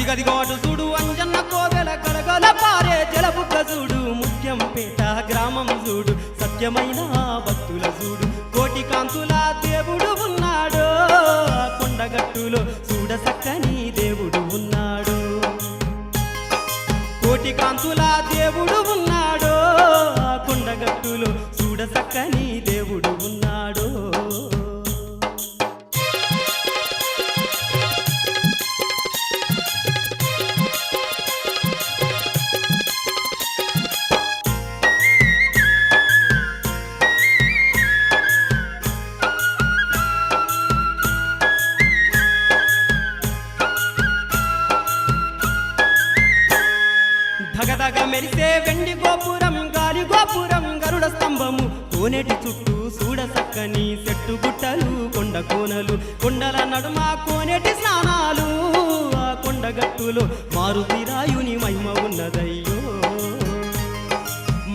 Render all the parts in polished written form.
అదిగదిగోటు చూడు అంజన్న కోవెల గలగల పారే జలబుగ్గ చూడు ముత్యం పేట గ్రామం చూడు సత్యమైన భక్తుల చూడు కోటి కాంతుల దేవుడు ఉన్నాడు కొండగట్టులో చూడ సక్కని దేవుడు ఉన్నాడు కోటి కాంతుల దేవుడు ఉన్నాడు కొండగట్టులో చూడ సక్కని దేవుడు ఉన్నాడు ధగధగ మెరిసే వెండి గోపురం గాలి గోపురం గరుడ స్తంభము కోనేటి చుట్టూ చూడ సక్కని చెట్టు గుట్టలు కొండ కోనలు కొండల నడుమ కోనేటి స్నానాలు ఆ కొండగట్టులో మారుతిరాయుని మహిమ ఉన్నదయ్యో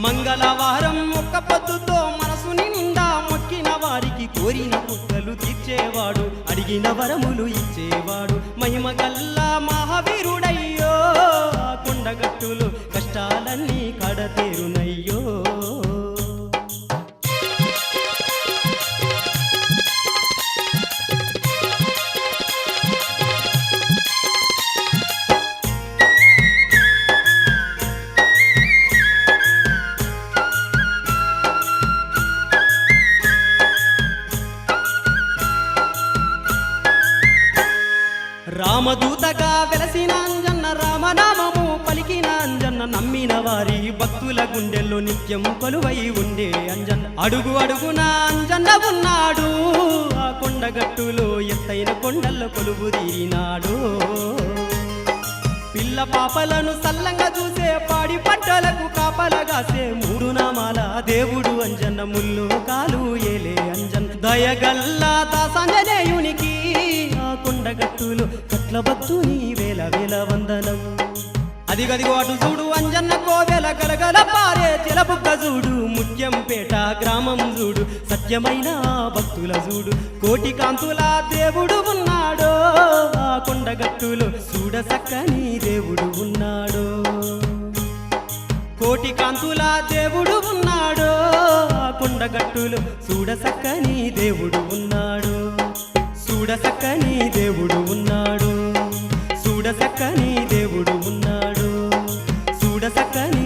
మంగళవారం ఒక్క పొద్దుతో మనసు నిండా మొక్కిన వారికి కోరిన కుక్కలు తీర్చేవాడు అడిగిన వరములు ఇచ్చేవాడు మహిమ గల్లా మహావీరుడయ్యో కొండగట్టులో కష్టాలన్నీ కడతేరునయ్యో రామదూతగా వెలసిన అంజన్న రామనామము పలికిన అంజన్న నమ్మిన వారి భక్తుల గుండెల్లో నిత్యం కొలువై ఉండే అంజన్న అడుగు అడుగున అంజన్న ఉన్నాడు ఆ కొండగట్టులో ఎత్తైన కొండల్లో కొలువు తీరినాడు పిల్ల పాపలను సల్లంగా చూసే పాడి పట్టలకు కాపలగాసే మూడు నామాల దేవుడు అంజన్న ముల్లు కాలు ఏలే అంజన్న దయగల్లా దాసాంజనేయునికి ఆ కొండగట్టులో కట్ల భక్తుని వేల వేల వందనం అదిగదిగో అటు చూడు అంజన్న కోవెల గలగల పారే జలబుగ్గ చూడు ముత్యం పేట గ్రామం చూడు సత్యమైన భక్తుల చూడు కోటి కాంతుల దేవుడు ఉన్నాడు ఆ కొండగట్టులో చూడ సక్కని దేవుడు ఉన్నాడు కోటి కాంతుల దేవుడు ఉన్నాడు ఆ కొండగట్టులో చూడ సక్కని దేవుడు ఉన్నాడు చూడ సక్కని దేవుడు ఉన్నాడు చూడ సక్కని దేవుడు ఉన్నాడు చూడ సక్కని